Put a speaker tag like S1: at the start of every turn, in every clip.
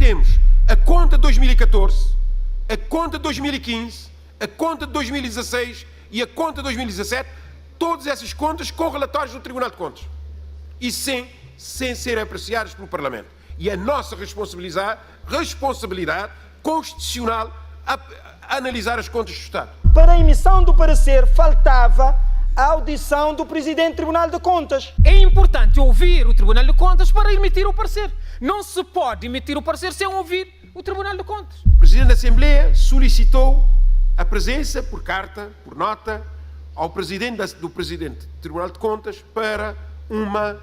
S1: temos a conta de 2014, a conta de 2015, a conta de 2016 e a conta de 2017, todas essas contas com relatórios do Tribunal de Contas e sem ser apreciadas pelo Parlamento. E a nossa responsabilidade constitucional a analisar as contas do Estado.
S2: Para a emissão do parecer faltava a audição do Presidente do Tribunal de Contas.
S3: É importante ouvir o Tribunal de Contas para emitir o parecer. Não se pode emitir o parecer sem ouvir o Tribunal de Contas.
S1: O Presidente da Assembleia solicitou a presença por carta, por nota, ao Presidente do Tribunal de Contas para uma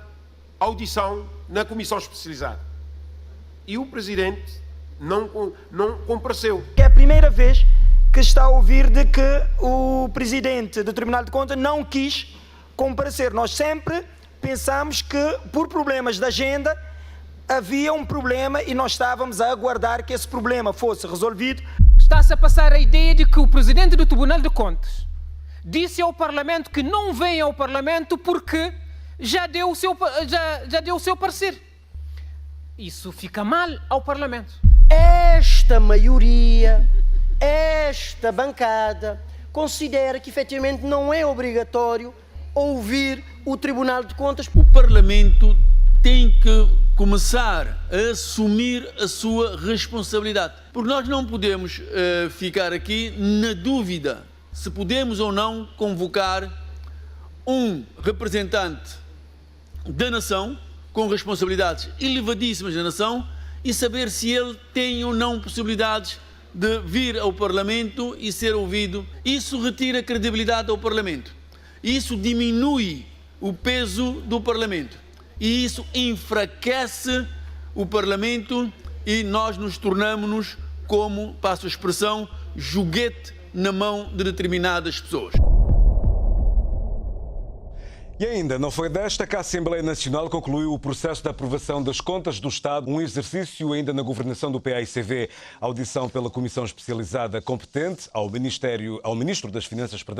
S1: audição na Comissão Especializada. E o Presidente não compareceu.
S2: É a primeira vez que está a ouvir de que o Presidente do Tribunal de Contas não quis comparecer. Nós sempre pensamos que, por problemas de agenda, havia um problema e nós estávamos a aguardar que esse problema fosse resolvido.
S3: Está-se a passar a ideia de que o Presidente do Tribunal de Contas disse ao Parlamento que não vem ao Parlamento porque já deu o seu parecer. Isso fica mal ao Parlamento.
S4: Esta maioria, esta bancada, considera que efetivamente não é obrigatório ouvir o Tribunal de Contas.
S5: O Parlamento tem que começar a assumir a sua responsabilidade. Porque nós não podemos ficar aqui na dúvida se podemos ou não convocar um representante da nação com responsabilidades elevadíssimas da nação e saber se ele tem ou não possibilidades de vir ao Parlamento e ser ouvido. Isso retira credibilidade ao Parlamento. Isso diminui o peso do Parlamento. E isso enfraquece o Parlamento e nós nos tornamos, como, passo a expressão, joguete na mão de determinadas pessoas.
S6: E ainda não foi desta que a Assembleia Nacional concluiu o processo de aprovação das contas do Estado, um exercício ainda na governação do PAICV. A audição pela Comissão Especializada competente ao Ministro das Finanças, que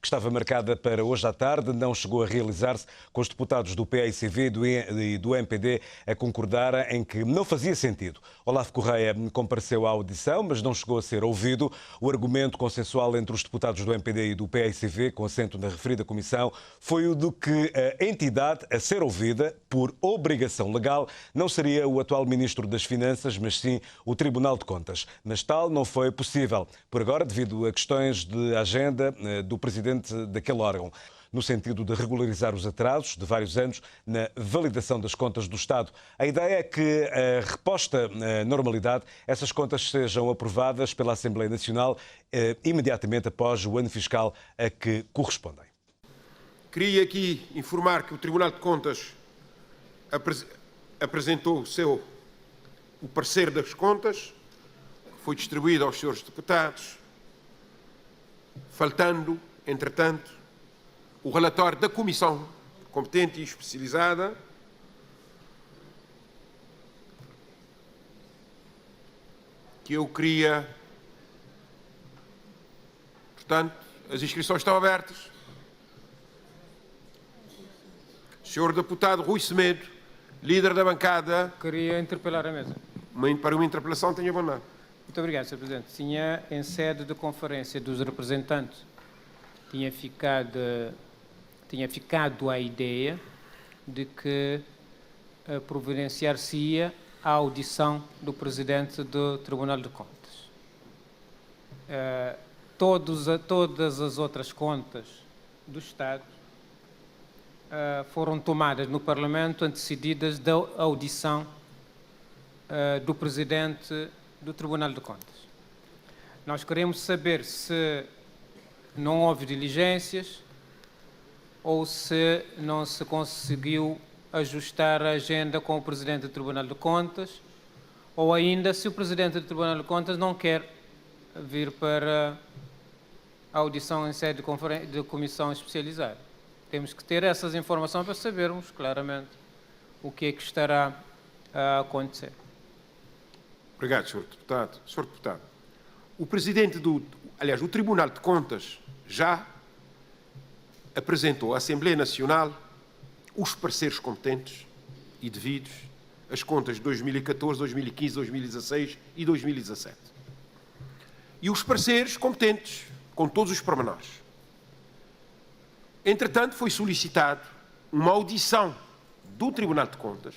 S6: estava marcada para hoje à tarde, não chegou a realizar-se, com os deputados do PAICV e do MPD a concordarem em que não fazia sentido. Olavo Correia compareceu à audição, mas não chegou a ser ouvido. O argumento consensual entre os deputados do MPD e do PAICV, com assento na referida comissão, foi o de que a entidade a ser ouvida, por obrigação legal, não seria o atual Ministro das Finanças, mas sim o Tribunal de Contas. Mas tal não foi possível, por agora, devido a questões de agenda do Presidente daquele órgão, no sentido de regularizar os atrasos de vários anos na validação das contas do Estado. A ideia é que, reposta à normalidade, essas contas sejam aprovadas pela Assembleia Nacional imediatamente após o ano fiscal a que correspondem.
S1: Queria aqui informar que o Tribunal de Contas apresentou o parecer das contas, que foi distribuído aos senhores deputados, faltando, entretanto, o relatório da Comissão competente e especializada, que eu queria... Portanto, as inscrições estão abertas. Senhor Deputado Rui Semedo, líder da bancada...
S3: Queria interpelar a mesa.
S1: Para uma interpelação, tenho a bondade.
S3: Muito obrigado, Sr. Presidente. Tinha, em sede de conferência dos representantes, tinha ficado a ideia de que providenciar-se-ia a audição do Presidente do Tribunal de Contas. Todas as outras contas do Estado foram tomadas no Parlamento antecedidas da audição do Presidente do Tribunal de Contas. Nós queremos saber se não houve diligências ou se não se conseguiu ajustar a agenda com o Presidente do Tribunal de Contas, ou ainda se o Presidente do Tribunal de Contas não quer vir para a audição em sede de comissão especializada. Temos que ter essas informações para sabermos claramente o que é que estará a acontecer.
S1: Obrigado, Sr. Deputado. Sr. Deputado, o Tribunal de Contas já apresentou à Assembleia Nacional os pareceres competentes e devidos as contas de 2014, 2015, 2016 e 2017. E os pareceres competentes, com todos os pormenores. Entretanto, foi solicitado uma audição do Tribunal de Contas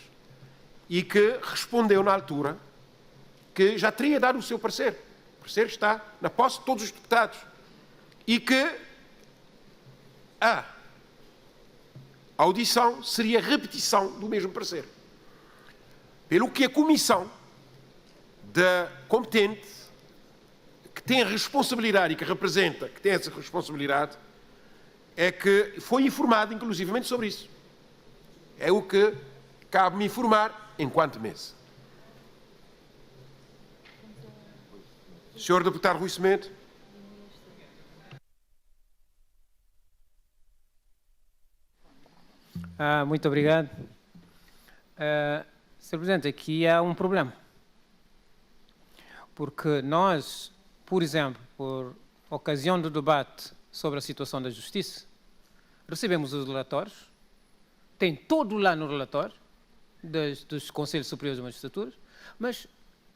S1: e que respondeu na altura que já teria dado o seu parecer. O parecer está na posse de todos os deputados. E que a audição seria repetição do mesmo parecer. Pelo que a comissão competente, que tem a responsabilidade e que representa, que tem essa responsabilidade, é que foi informada inclusivamente sobre isso. É o que cabe-me informar enquanto mesa. Senhor Deputado Rui Semedo.
S3: Muito obrigado. Sr. Presidente, aqui há um problema. Porque nós, por exemplo, por ocasião do debate sobre a situação da Justiça, recebemos os relatórios, tem todo lá no relatório dos Conselhos Superiores de Magistratura, mas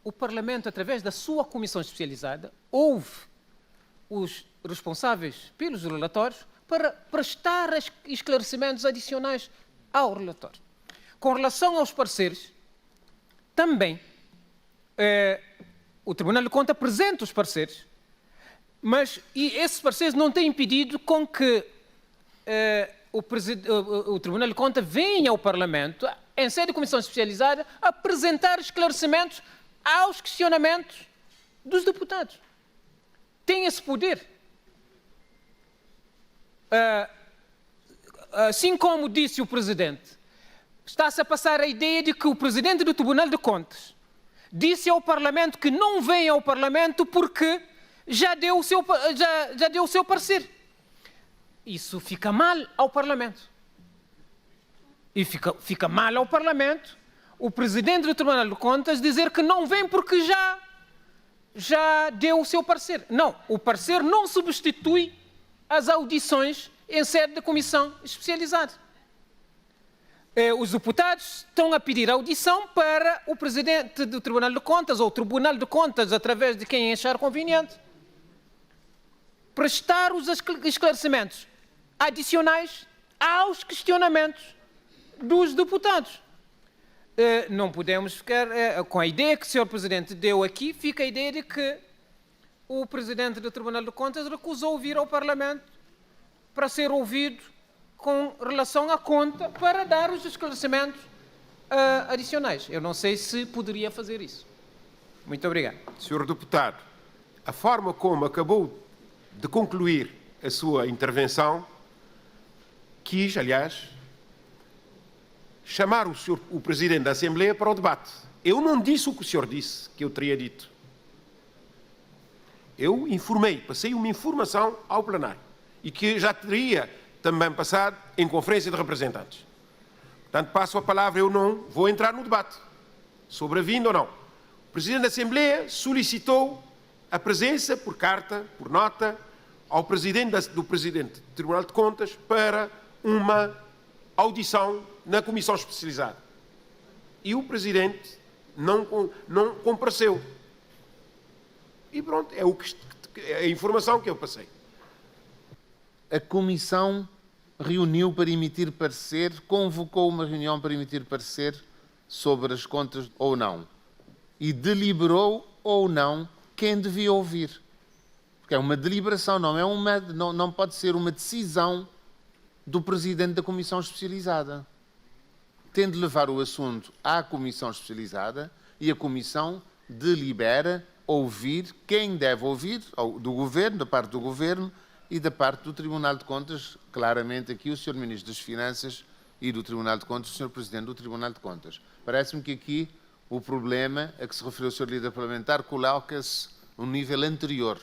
S3: o Parlamento, através da sua comissão especializada, ouve os responsáveis pelos relatórios para prestar esclarecimentos adicionais ao relatório. Com relação aos pareceres, também o Tribunal de Contas apresenta os pareceres, mas esses pareceres não têm impedido com que o Tribunal de Contas venha ao Parlamento, em sede de comissão especializada, apresentar esclarecimentos aos questionamentos dos deputados. Tem esse poder. Assim como disse o Presidente, está-se a passar a ideia de que o Presidente do Tribunal de Contas disse ao Parlamento que não vem ao Parlamento porque já deu o seu parecer. Isso fica mal ao Parlamento. E fica mal ao Parlamento o Presidente do Tribunal de Contas dizer que não vem porque já deu o seu parecer. Não, o parecer não substitui as audições em sede de comissão especializada. Os deputados estão a pedir audição para o Presidente do Tribunal de Contas, ou o Tribunal de Contas, através de quem achar conveniente, prestar os esclarecimentos adicionais aos questionamentos dos deputados. Não podemos ficar com a ideia que o Sr. Presidente deu aqui, fica a ideia de que o Presidente do Tribunal de Contas recusou vir ao Parlamento para ser ouvido com relação à conta para dar os esclarecimentos adicionais. Eu não sei se poderia fazer isso. Muito obrigado.
S1: Senhor Deputado, a forma como acabou de concluir a sua intervenção, quis, aliás, chamar o Presidente da Assembleia para o debate. Eu não disse o que o senhor disse, que eu teria dito. Eu informei, passei uma informação ao plenário e que já teria também passado em conferência de representantes. Portanto, passo a palavra, eu não vou entrar no debate sobre a vinda ou não. O Presidente da Assembleia solicitou a presença por carta, por nota, ao Presidente do Tribunal de Contas para uma audição na comissão especializada. E o Presidente não compareceu. E pronto, é a informação que eu passei.
S7: A Comissão reuniu para emitir parecer, convocou uma reunião para emitir parecer sobre as contas ou não. E deliberou ou não quem devia ouvir. Porque é uma deliberação, não pode ser uma decisão do Presidente da Comissão Especializada. Tem de levar o assunto à Comissão Especializada e a Comissão delibera ouvir quem deve ouvir, do Governo, da parte do Governo e da parte do Tribunal de Contas, claramente aqui o Sr. Ministro das Finanças e do Tribunal de Contas, o Sr. Presidente do Tribunal de Contas. Parece-me que aqui o problema a que se referiu o Sr. Líder Parlamentar coloca-se a um nível anterior.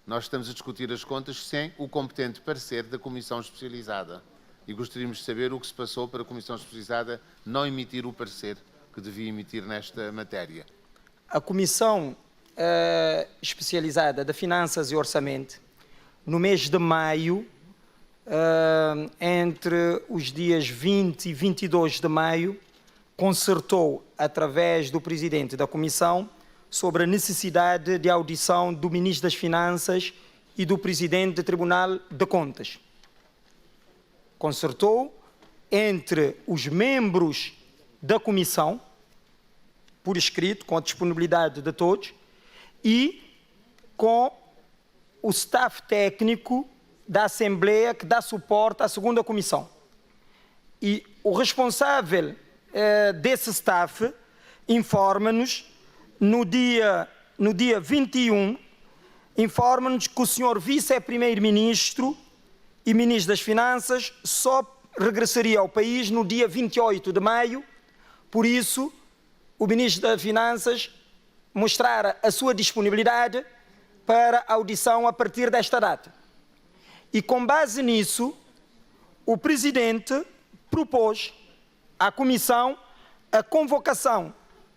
S7: Nós estamos a discutir as contas sem o competente parecer da Comissão Especializada. E gostaríamos de saber o que se passou para a Comissão Especializada não emitir o parecer que devia emitir nesta matéria.
S2: A Comissão Especializada de Finanças e Orçamento, no mês de maio, entre os dias 20 e 22 de maio, concertou, através do presidente da Comissão, sobre a necessidade de audição do Ministro das Finanças e do Presidente do Tribunal de Contas. Concertou entre os membros da Comissão, por escrito, com a disponibilidade de todos, e com o staff técnico da Assembleia que dá suporte à segunda Comissão. E o responsável desse staff informa-nos, no dia 21, informa-nos que o senhor vice-primeiro-ministro e ministro das Finanças só regressaria ao país no dia 28 de maio, por isso o ministro das Finanças mostrara a sua disponibilidade para audição a partir desta data. E com base nisso, o presidente propôs à Comissão a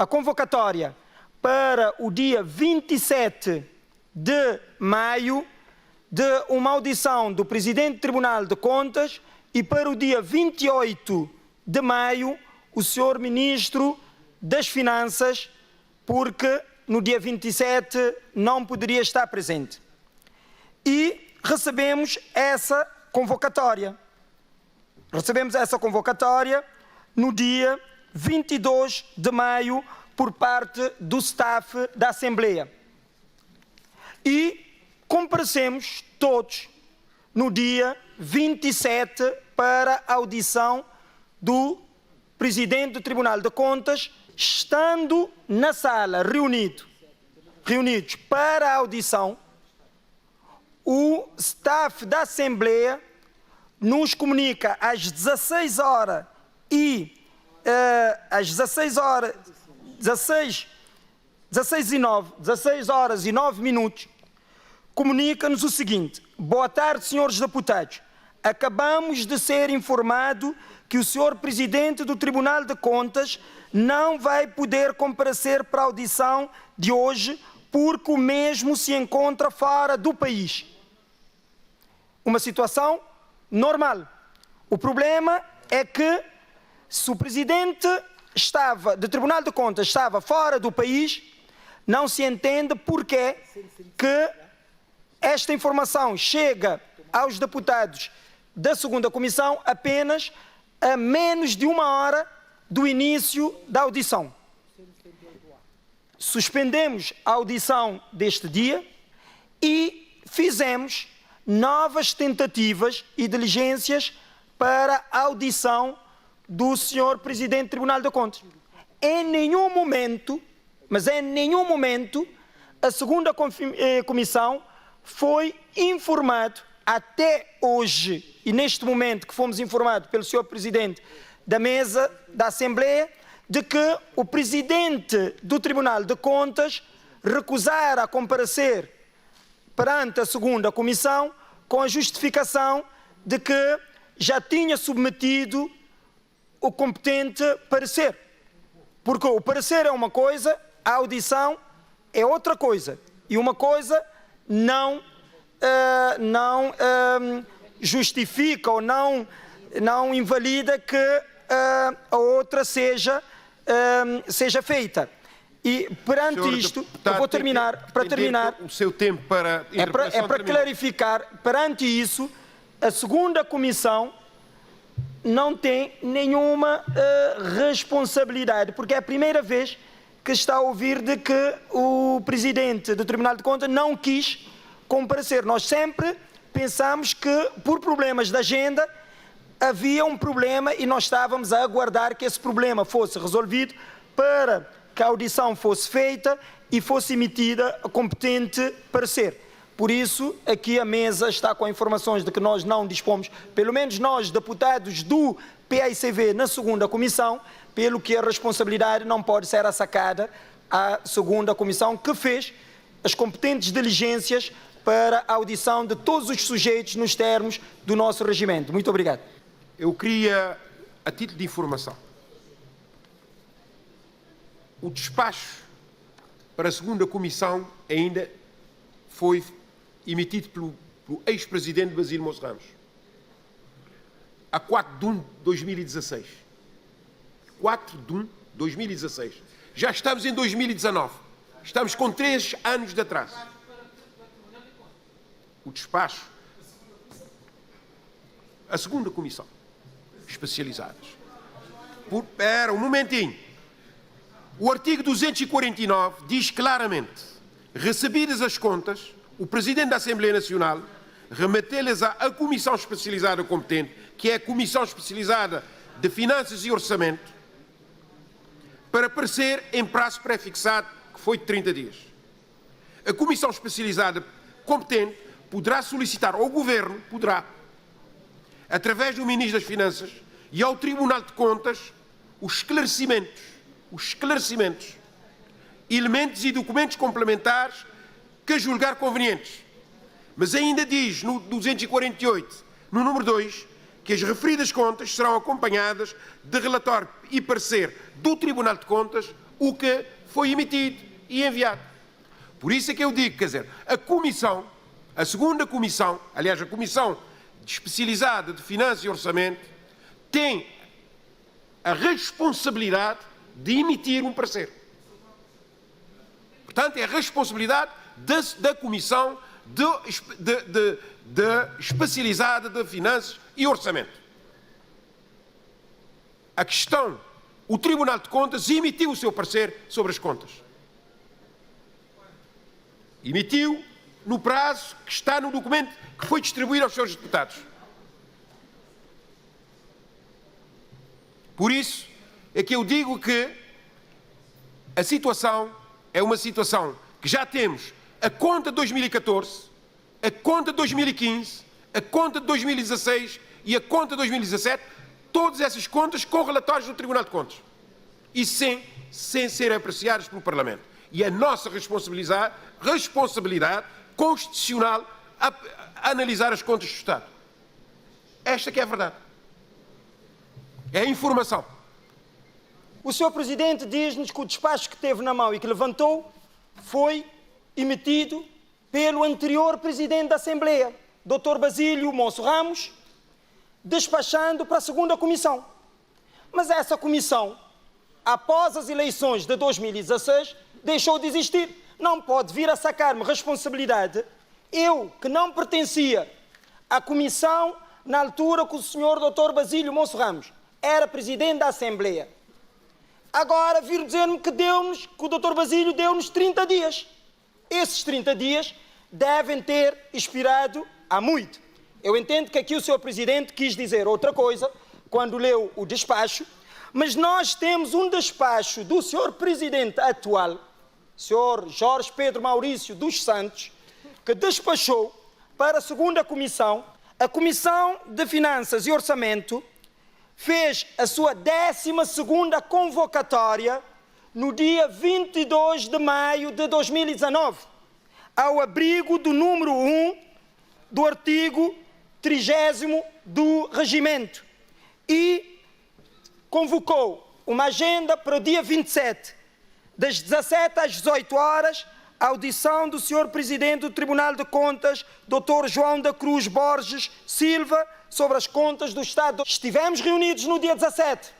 S2: convocatória para o dia 27 de maio de uma audição do Presidente do Tribunal de Contas e para o dia 28 de maio o senhor Ministro das Finanças, porque no dia 27 não poderia estar presente. E recebemos essa convocatória. Recebemos essa convocatória no dia 22 de maio por parte do staff da Assembleia. E comparecemos todos no dia 27 para a audição do Presidente do Tribunal de Contas, estando na sala reunidos para a audição. O staff da Assembleia nos comunica às 16 horas e 9 minutos, comunica-nos o seguinte: boa tarde, senhores deputados. Acabamos de ser informado que o senhor Presidente do Tribunal de Contas não vai poder comparecer para a audição de hoje porque o mesmo se encontra fora do país. Uma situação normal. O problema é que se o Presidente do Tribunal de Contas estava fora do país, não se entende porque que esta informação chega aos deputados da segunda Comissão apenas a menos de uma hora do início da audição. Suspendemos a audição deste dia e fizemos novas tentativas e diligências para a audição do senhor Presidente do Tribunal de Contas. Em nenhum momento, a segunda Comissão foi informado até hoje, e neste momento que fomos informados pelo senhor Presidente da Mesa da Assembleia, de que o Presidente do Tribunal de Contas recusara a comparecer perante a segunda Comissão com a justificação de que já tinha submetido o competente parecer. Porque o parecer é uma coisa, a audição é outra coisa. E uma coisa não justifica ou não invalida que a outra seja feita. E perante
S1: Senhor
S2: isto,
S1: deputado,
S2: eu vou terminar, para terminar,
S1: o seu tempo para
S2: é para clarificar, perante isso, a segunda Comissão não tem nenhuma responsabilidade, porque é a primeira vez que está a ouvir de que o Presidente do Tribunal de Contas não quis comparecer. Nós sempre pensamos que, por problemas de agenda, havia um problema e nós estávamos a aguardar que esse problema fosse resolvido para que a audição fosse feita e fosse emitida a competente parecer. Por isso, aqui a mesa está com informações de que nós não dispomos, pelo menos nós, deputados do PAICV na segunda Comissão, pelo que a responsabilidade não pode ser assacada à segunda Comissão, que fez as competentes diligências para a audição de todos os sujeitos nos termos do nosso regimento. Muito obrigado.
S1: Eu queria, a título de informação, o despacho para a segunda Comissão ainda foi emitido pelo ex-presidente Basílio Moço Ramos, a 4 de 1 de 2016. 4 de 2016. Já estamos em 2019. Estamos com 3 anos de atraso. O despacho. A segunda comissão. Especializadas. Espera um momentinho. O artigo 249 diz claramente: recebidas as contas, o Presidente da Assembleia Nacional remetê-las à Comissão Especializada competente, que é a Comissão Especializada de Finanças e Orçamento, para parecer em prazo pré-fixado, que foi de 30 dias. A Comissão Especializada competente poderá solicitar ao Governo, através do Ministro das Finanças e ao Tribunal de Contas, os esclarecimentos, elementos e documentos complementares que julgar convenientes. Mas ainda diz no 248, no número 2, que as referidas contas serão acompanhadas de relatório e parecer do Tribunal de Contas, o que foi emitido e enviado. Por isso é que eu digo, quer dizer, a segunda comissão, aliás, a Comissão Especializada de Finanças e Orçamento, tem a responsabilidade de emitir um parecer. Portanto, é a responsabilidade da Comissão Especializada de Finanças e Orçamento. A questão, o Tribunal de Contas emitiu o seu parecer sobre as contas. Emitiu no prazo que está no documento que foi distribuído aos seus deputados. Por isso é que eu digo que a situação é uma situação que já temos a conta de 2014, a conta de 2015, a conta de 2016 e a conta de 2017, todas essas contas com relatórios do Tribunal de Contas e sem serem apreciadas pelo Parlamento. E a nossa responsabilidade constitucional a analisar as contas do Estado. Esta que é a verdade. É a informação.
S2: O Sr. Presidente diz-nos que o despacho que teve na mão e que levantou foi emitido pelo anterior Presidente da Assembleia, Dr. Basílio Monso Ramos, despachando para a segunda comissão. Mas essa comissão, após as eleições de 2016, deixou de existir. Não pode vir a sacar-me responsabilidade, eu que não pertencia à comissão na altura que o Sr. Dr. Basílio Monso Ramos era Presidente da Assembleia. Agora vir dizer-me que o Dr. Basílio deu-nos 30 dias. Esses 30 dias devem ter expirado há muito. Eu entendo que aqui o Sr. Presidente quis dizer outra coisa quando leu o despacho, mas nós temos um despacho do Sr. Presidente atual, Sr. Jorge Pedro Maurício dos Santos, que despachou para a segunda comissão. A Comissão de Finanças e Orçamento fez a sua 12ª convocatória no dia 22 de maio de 2019, ao abrigo do número 1 do artigo 30º do Regimento, e convocou uma agenda para o dia 27, das 17 às 18 horas, a audição do Sr. Presidente do Tribunal de Contas, Dr. João da Cruz Borges Silva, sobre as contas do Estado. Estivemos reunidos no dia 17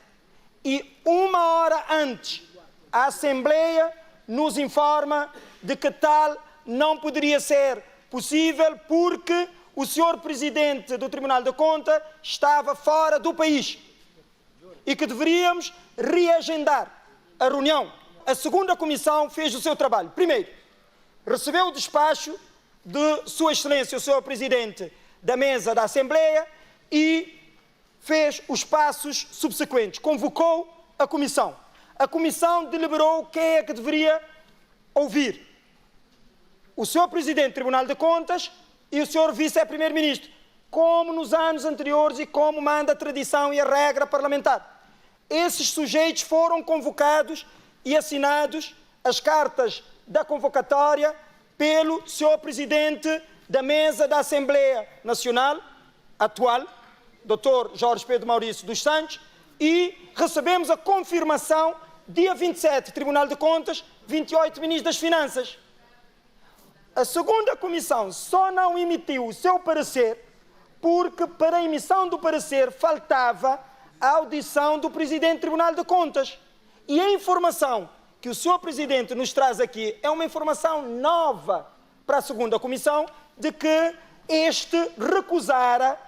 S2: e 1 hora antes a Assembleia nos informa de que tal não poderia ser possível porque o Sr. Presidente do Tribunal de Contas estava fora do país e que deveríamos reagendar a reunião. A segunda comissão fez o seu trabalho. Primeiro, recebeu o despacho de Sua Excelência, o Sr. Presidente da Mesa da Assembleia, e fez os passos subsequentes. Convocou a comissão. A comissão deliberou quem é que deveria ouvir. O Sr. Presidente do Tribunal de Contas e o Sr. Vice-Primeiro-Ministro, como nos anos anteriores e como manda a tradição e a regra parlamentar. Esses sujeitos foram convocados e assinados as cartas da convocatória pelo Sr. Presidente da Mesa da Assembleia Nacional atual, Dr. Jorge Pedro Maurício dos Santos, e recebemos a confirmação dia 27, Tribunal de Contas, 28, Ministro das Finanças. A segunda comissão só não emitiu o seu parecer porque para a emissão do parecer faltava a audição do Presidente do Tribunal de Contas. E a informação que o Sr. Presidente nos traz aqui é uma informação nova para a segunda comissão, de que este recusara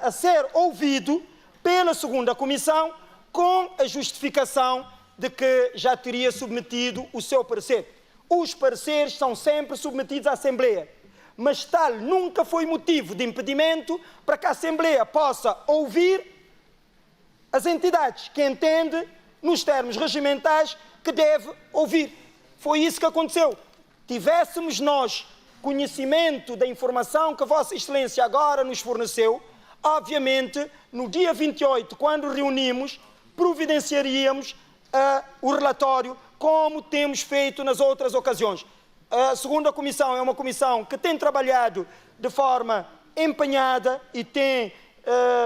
S2: a ser ouvido pela segunda comissão com a justificação de que já teria submetido o seu parecer. Os pareceres são sempre submetidos à Assembleia, mas tal nunca foi motivo de impedimento para que a Assembleia possa ouvir as entidades que entende, nos termos regimentais, que deve ouvir. Foi isso que aconteceu. Tivéssemos nós conhecimento da informação que Vossa Excelência agora nos forneceu, obviamente, no dia 28, quando reunimos, providenciaríamos o relatório, como temos feito nas outras ocasiões. A segunda comissão é uma comissão que tem trabalhado de forma empenhada e tem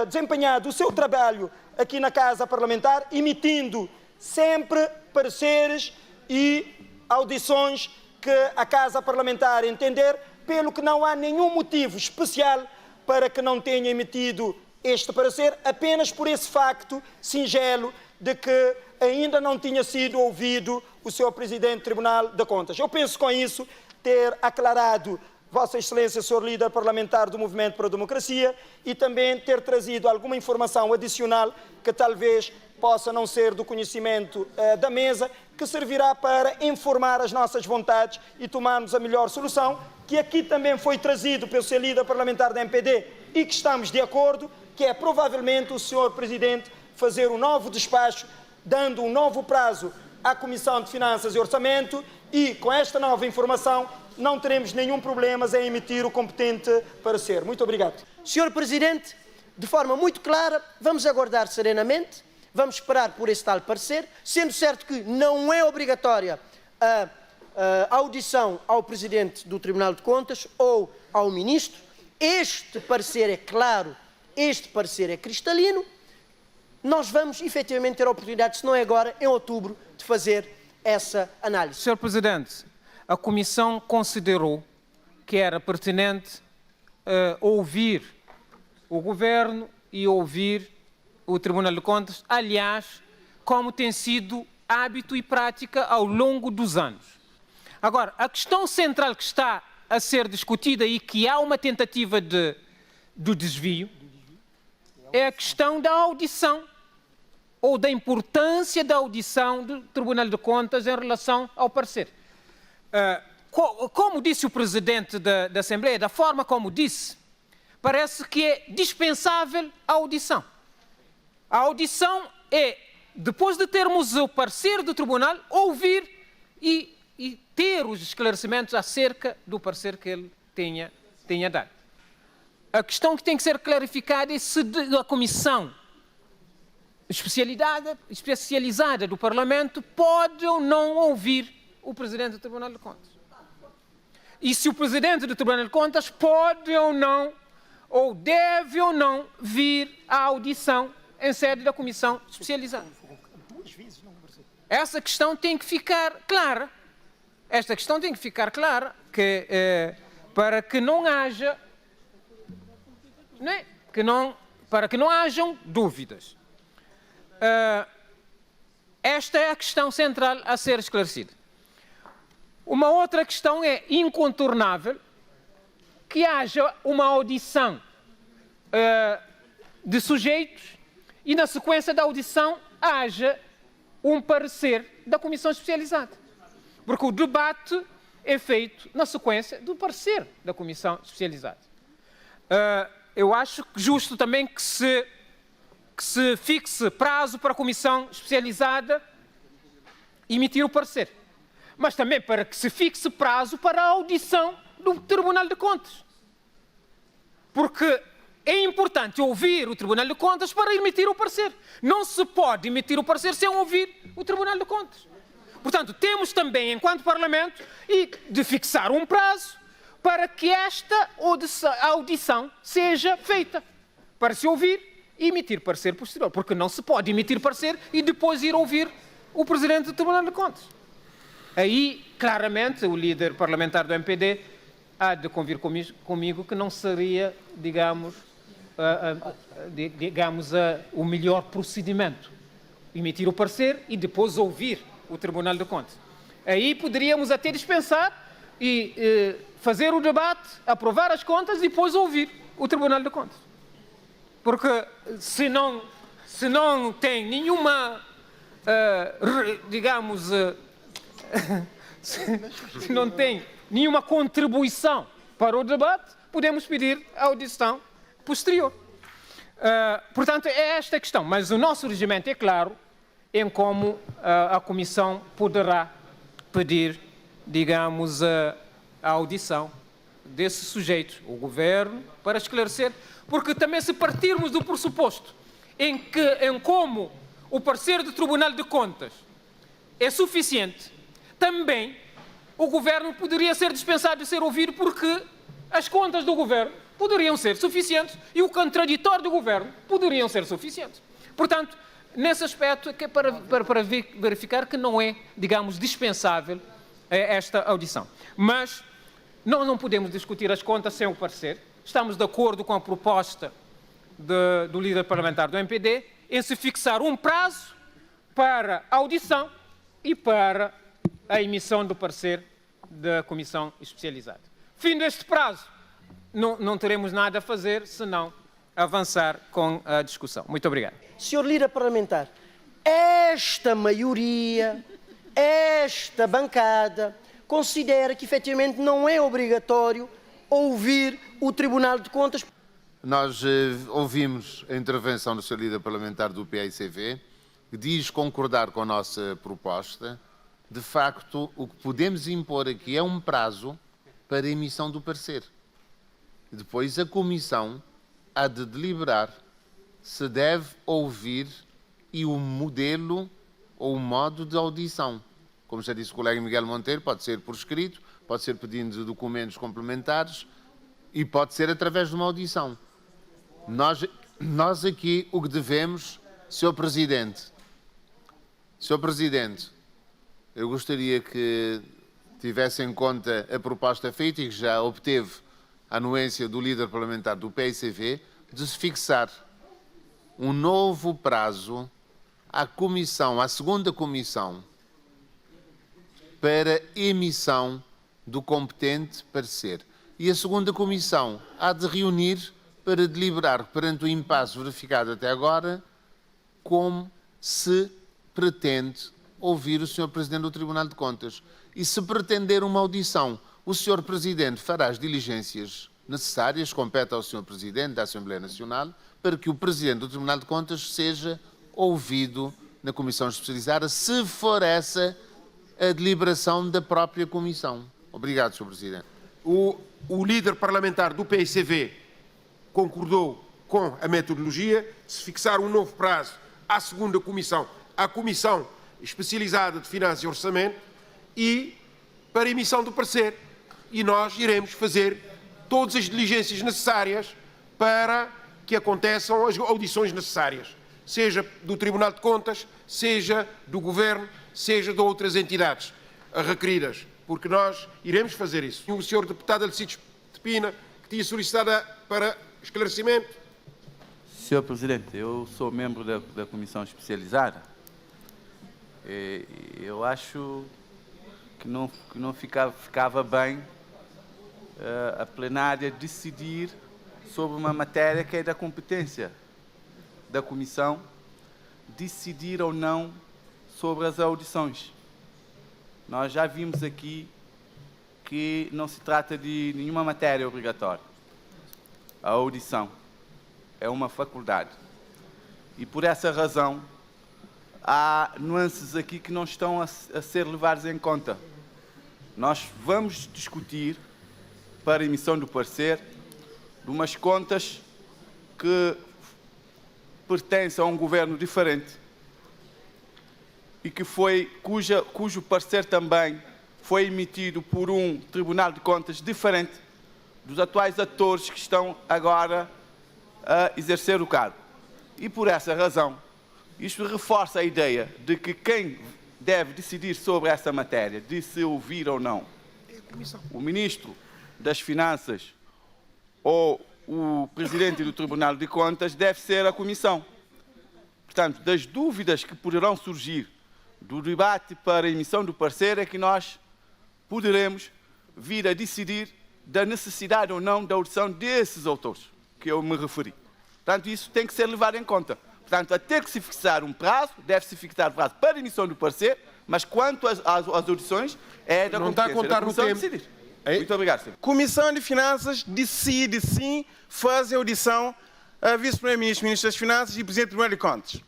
S2: desempenhado o seu trabalho aqui na Casa Parlamentar, emitindo sempre pareceres e audições que a Casa Parlamentar entender, pelo que não há nenhum motivo especial para que não tenha emitido este parecer, apenas por esse facto singelo de que ainda não tinha sido ouvido o Sr. Presidente do Tribunal de Contas. Eu penso com isso ter aclarado Vossa Excelência, Sr. Líder Parlamentar do Movimento para a Democracia, e também ter trazido alguma informação adicional que talvez possa não ser do conhecimento da mesa, que servirá para informar as nossas vontades e tomarmos a melhor solução, que aqui também foi trazido pelo Sr. Líder Parlamentar da MPD e que estamos de acordo, que é provavelmente o Sr. Presidente fazer um novo despacho, dando um novo prazo à Comissão de Finanças e Orçamento, e com esta nova informação não teremos nenhum problema em emitir o competente parecer. Muito obrigado.
S4: Sr. Presidente, de forma muito clara, vamos aguardar serenamente, vamos esperar por esse tal parecer, sendo certo que não é obrigatória a audição ao Presidente do Tribunal de Contas ou ao Ministro. Este parecer é claro, este parecer é cristalino. Nós vamos efetivamente ter a oportunidade, se não é agora, em outubro, de fazer essa análise.
S3: Sr. Presidente, a Comissão considerou que era pertinente ouvir o Governo e ouvir o Tribunal de Contas, aliás, como tem sido hábito e prática ao longo dos anos. Agora, a questão central que está a ser discutida e que há uma tentativa do desvio é a questão da audição, ou da importância da audição do Tribunal de Contas em relação ao parecer. Como disse o Presidente da Assembleia, da forma como disse, parece que é dispensável a audição. A audição é, depois de termos o parecer do Tribunal, ouvir e ter os esclarecimentos acerca do parecer que ele tenha dado. A questão que tem que ser clarificada é se a Comissão especializada do Parlamento pode ou não ouvir o Presidente do Tribunal de Contas. E se o Presidente do Tribunal de Contas pode ou não, ou deve ou não, vir à audição em sede da Comissão especializada. Essa questão tem que ficar clara. Esta questão tem que ficar clara para que não haja, né? Para que não hajam dúvidas. Esta é a questão central a ser esclarecida. Uma outra questão é incontornável que haja uma audição de sujeitos e, na sequência da audição, haja um parecer da Comissão Especializada. Porque o debate é feito na sequência do parecer da Comissão Especializada. Eu acho justo também que se fixe prazo para a Comissão Especializada emitir o parecer. Mas também para que se fixe prazo para a audição do Tribunal de Contas. Porque é importante ouvir o Tribunal de Contas para emitir o parecer. Não se pode emitir o parecer sem ouvir o Tribunal de Contas. Portanto, temos também, enquanto Parlamento, de fixar um prazo para que esta audição seja feita, para se ouvir e emitir parecer posterior. Porque não se pode emitir parecer e depois ir ouvir o Presidente do Tribunal de Contas. Aí, claramente, o líder parlamentar do MPD há de convir comigo que não seria, digamos, o melhor procedimento. Emitir o parecer e depois ouvir o Tribunal de Contas. Aí poderíamos até dispensar e fazer o debate, aprovar as contas e depois ouvir o Tribunal de Contas. Porque se não tem nenhuma, se não tem nenhuma contribuição para o debate, podemos pedir a audição posterior. Portanto, é esta a questão. Mas o nosso regimento é claro em como a Comissão poderá pedir, digamos, a audição desse sujeito, o Governo, para esclarecer, porque também se partirmos do pressuposto em como o parecer do Tribunal de Contas é suficiente, também o Governo poderia ser dispensado de ser ouvido, porque as contas do Governo poderiam ser suficientes e o contraditório do Governo poderiam ser suficientes. Portanto, nesse aspecto, é para verificar que não é, digamos, dispensável esta audição. Mas nós não podemos discutir as contas sem o parecer. Estamos de acordo com a proposta do líder parlamentar do MPD em se fixar um prazo para a audição e para a emissão do parecer da Comissão Especializada. Fim deste prazo, não teremos nada a fazer senão avançar com a discussão. Muito obrigado.
S4: Senhor líder parlamentar, esta maioria, esta bancada, considera que efetivamente não é obrigatório ouvir o Tribunal de Contas.
S7: Nós ouvimos a intervenção do Sr. líder parlamentar do PAICV, que diz concordar com a nossa proposta. De facto, o que podemos impor aqui é um prazo para a emissão do parecer. Depois a Comissão há de deliberar se deve ouvir e o modelo ou o modo de audição. Como já disse o colega Miguel Monteiro, pode ser por escrito, pode ser pedindo documentos complementares e pode ser através de uma audição. Nós aqui o que devemos, Sr. Presidente, eu gostaria que tivesse em conta a proposta feita e que já obteve a anuência do líder parlamentar do PAICV, de se fixar um novo prazo à comissão, à segunda comissão, para emissão do competente parecer. E a segunda comissão há de reunir para deliberar perante o impasse verificado até agora como se pretende ouvir o Sr. Presidente do Tribunal de Contas. E se pretender uma audição, o Sr. Presidente fará as diligências necessárias, compete ao Sr. Presidente da Assembleia Nacional, para que o Presidente do Tribunal de Contas seja ouvido na Comissão Especializada, se for essa a deliberação da própria Comissão. Obrigado, Sr. Presidente.
S1: O líder parlamentar do PICV concordou com a metodologia de se fixar um novo prazo à segunda comissão, à Comissão Especializada de Finanças e Orçamento, e para a emissão do parecer. E nós iremos fazer todas as diligências necessárias para que aconteçam as audições necessárias, seja do Tribunal de Contas, seja do Governo, seja de outras entidades requeridas, porque nós iremos fazer isso. O Sr. Deputado Alcides de Pina, que tinha solicitado para esclarecimento.
S8: Sr. Presidente, eu sou membro da Comissão Especializada. Eu acho que não ficava bem a plenária decidir sobre uma matéria que é da competência da Comissão, decidir ou não sobre as audições. Nós já vimos aqui que não se trata de nenhuma matéria obrigatória. A audição é uma faculdade. E por essa razão, há nuances aqui que não estão a ser levadas em conta. Nós vamos discutir, para a emissão do parecer, de umas contas que pertencem a um governo diferente e que cujo parecer também foi emitido por um Tribunal de Contas diferente dos atuais atores que estão agora a exercer o cargo. E por essa razão, isto reforça a ideia de que quem deve decidir sobre essa matéria, de se ouvir ou não, o Ministro das Finanças ou o presidente do Tribunal de Contas deve ser a Comissão. Portanto, das dúvidas que poderão surgir do debate para a emissão do parecer é que nós poderemos vir a decidir da necessidade ou não da audição desses autores que eu me referi. Portanto, isso tem que ser levado em conta. Portanto, a ter que se fixar um prazo, deve-se fixar o prazo para a emissão do parecer, mas quanto às audições, é da
S1: Não está a
S8: competência
S1: contar
S8: da
S1: no
S8: Comissão
S1: tempo.
S8: decidir.
S1: Hein?
S8: Muito obrigado, senhor.
S9: Comissão de Finanças decide, sim, fazer audição a Vice-Primeiro-Ministro, Ministro das Finanças e Presidente do Tribunal de Contas.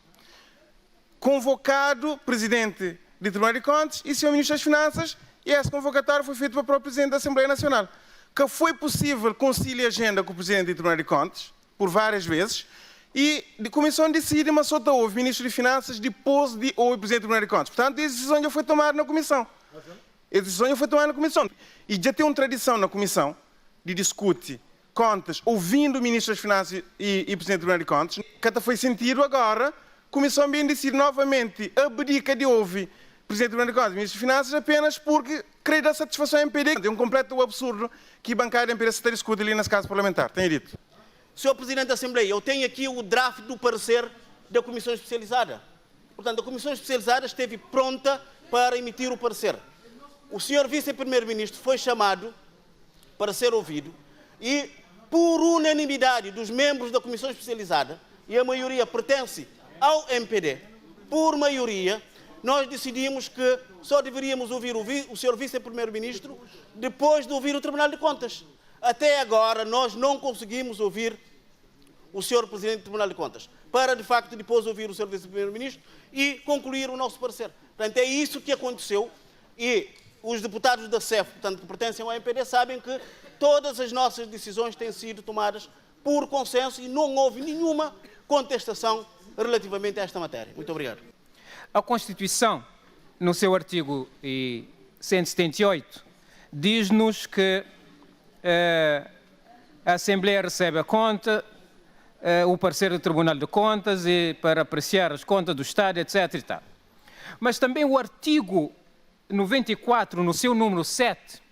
S9: Convocado Presidente do Tribunal de Contas e Sr. Ministro das Finanças, e esse convocatório foi feito para o próprio Presidente da Assembleia Nacional. Que foi possível conciliar a agenda com o Presidente do Tribunal de Contas, por várias vezes, e a Comissão decide, mas só houve Ministro de Finanças depois de o Presidente do Tribunal de Contas. Portanto, a decisão já foi tomada na Comissão. A decisão já foi tomada na Comissão. E já tem uma tradição na Comissão de discutir contas, ouvindo o Ministro das Finanças e o Presidente do Tribunal de Contas, que até foi sentido agora, a Comissão bem decide novamente abdica de ouvir o Presidente do Tribunal de Contas e o Ministro das Finanças apenas porque creio da satisfação empírica. É um completo absurdo que a bancada empírica se discute ali nas casas parlamentares. Tenho dito.
S10: Senhor Presidente da Assembleia, eu tenho aqui o draft do parecer da Comissão Especializada. Portanto, a Comissão Especializada esteve pronta para emitir o parecer. O Sr. Vice-Primeiro-Ministro foi chamado para ser ouvido e, por unanimidade dos membros da Comissão Especializada, e a maioria pertence ao MPD, por maioria, nós decidimos que só deveríamos ouvir o Sr. Vice-Primeiro-Ministro depois de ouvir o Tribunal de Contas. Até agora, nós não conseguimos ouvir o Sr. Presidente do Tribunal de Contas, para, de facto, depois ouvir o Sr. Vice-Primeiro-Ministro e concluir o nosso parecer. Portanto, é isso que aconteceu e os deputados da CEF, portanto, que pertencem ao MPD, sabem que todas as nossas decisões têm sido tomadas por consenso e não houve nenhuma contestação relativamente a esta matéria. Muito obrigado.
S3: A Constituição, no seu artigo 178, diz-nos que a Assembleia recebe a conta, o parecer do Tribunal de Contas e para apreciar as contas do Estado, etc. E tal. Mas também o artigo 94, no seu número 7,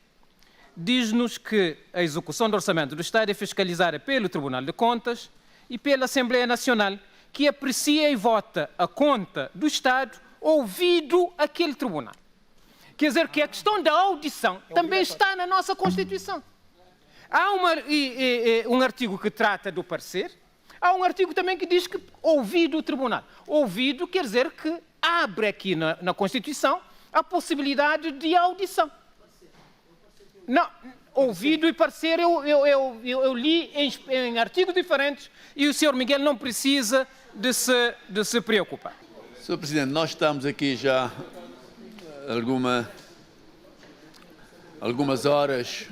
S3: diz-nos que a execução do Orçamento do Estado é fiscalizada pelo Tribunal de Contas e pela Assembleia Nacional, que aprecia e vota a conta do Estado ouvido aquele tribunal. Quer dizer que a questão da audição também está na nossa Constituição. Há um artigo que trata do parecer, há um artigo também que diz que ouvido o tribunal. Ouvido quer dizer que abre aqui na Constituição a possibilidade de audição. Não, ouvido e parecer eu li em artigos diferentes e o Sr. Miguel não precisa de se preocupar.
S5: Sr. Presidente, nós estamos aqui já algumas horas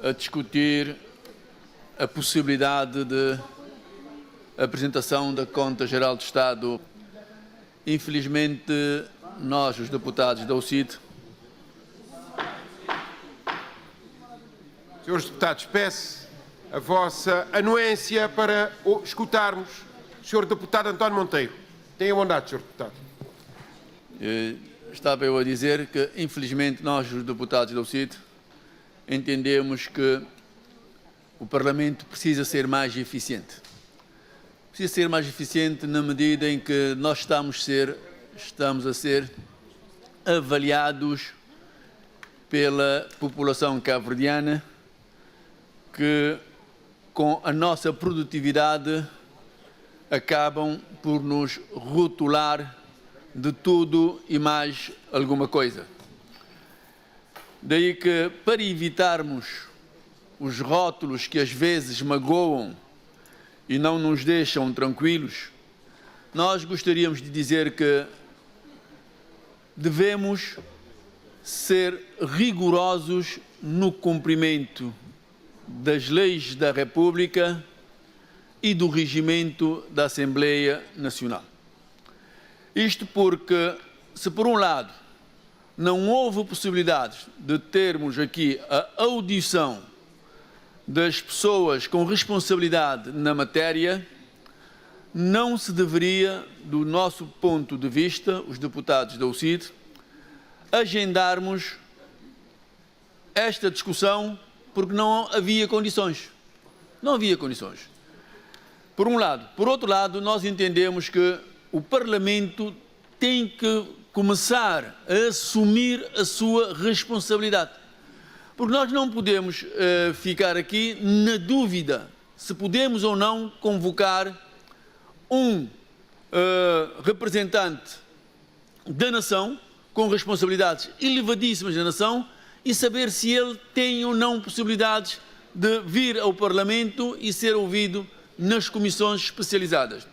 S5: a discutir a possibilidade de apresentação da Conta Geral do Estado. Infelizmente, nós, os deputados da UCID...
S1: Senhores deputados, peço a vossa anuência para escutarmos o Sr. Deputado António Monteiro. Tenha bondade, Sr. Deputado.
S5: Estava eu a dizer que, infelizmente, nós, os deputados da UCID, entendemos que o Parlamento precisa ser mais eficiente. Precisa ser mais eficiente na medida em que nós estamos a ser avaliados pela população cabo-verdiana, que com a nossa produtividade acabam por nos rotular de tudo e mais alguma coisa. Daí que, para evitarmos os rótulos que às vezes magoam e não nos deixam tranquilos, nós gostaríamos de dizer que devemos ser rigorosos no cumprimento das leis da República e do regimento da Assembleia Nacional. Isto porque, se por um lado não houve possibilidade de termos aqui a audição das pessoas com responsabilidade na matéria, não se deveria, do nosso ponto de vista, os deputados da UCID, agendarmos esta discussão porque não havia condições. Não havia condições. Por um lado. Por outro lado, nós entendemos que o Parlamento tem que começar a assumir a sua responsabilidade. Porque nós não podemos ficar aqui na dúvida se podemos ou não convocar um representante da nação com responsabilidades elevadíssimas da nação e saber se ele tem ou não possibilidades de vir ao Parlamento e ser ouvido nas comissões especializadas.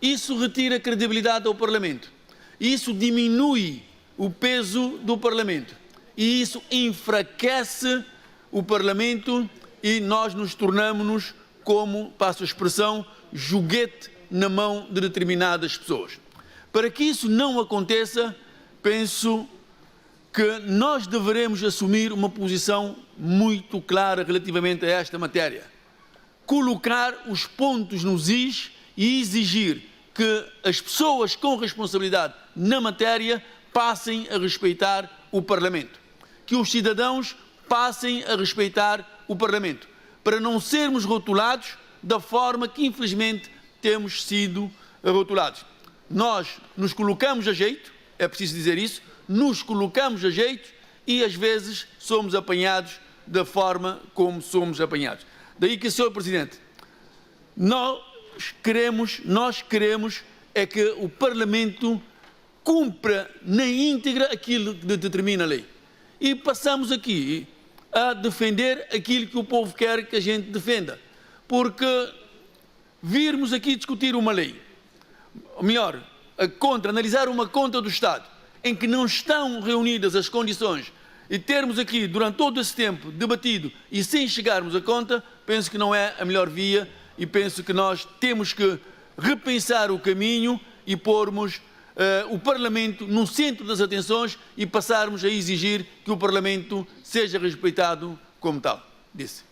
S5: Isso retira credibilidade ao Parlamento. Isso diminui o peso do Parlamento. E isso enfraquece o Parlamento e nós nos tornamos, como, passo a expressão, joguete na mão de determinadas pessoas. Para que isso não aconteça, penso que nós deveremos assumir uma posição muito clara relativamente a esta matéria. Colocar os pontos nos is e exigir que as pessoas com responsabilidade na matéria passem a respeitar o Parlamento. Que os cidadãos passem a respeitar o Parlamento, para não sermos rotulados da forma que, infelizmente, temos sido rotulados. Nós nos colocamos a jeito, é preciso dizer isso, nos colocamos a jeito e, às vezes, somos apanhados da forma como somos apanhados. Daí que, Sr. Presidente, nós queremos é que o Parlamento cumpra na íntegra aquilo que determina a lei. E passamos aqui a defender aquilo que o povo quer que a gente defenda. Porque virmos aqui discutir uma lei, ou melhor, analisar uma conta do Estado, em que não estão reunidas as condições, e termos aqui, durante todo esse tempo, debatido e sem chegarmos à conta, penso que não é a melhor via e penso que nós temos que repensar o caminho e pormos o Parlamento no centro das atenções e passarmos a exigir que o Parlamento seja respeitado como tal. Disse.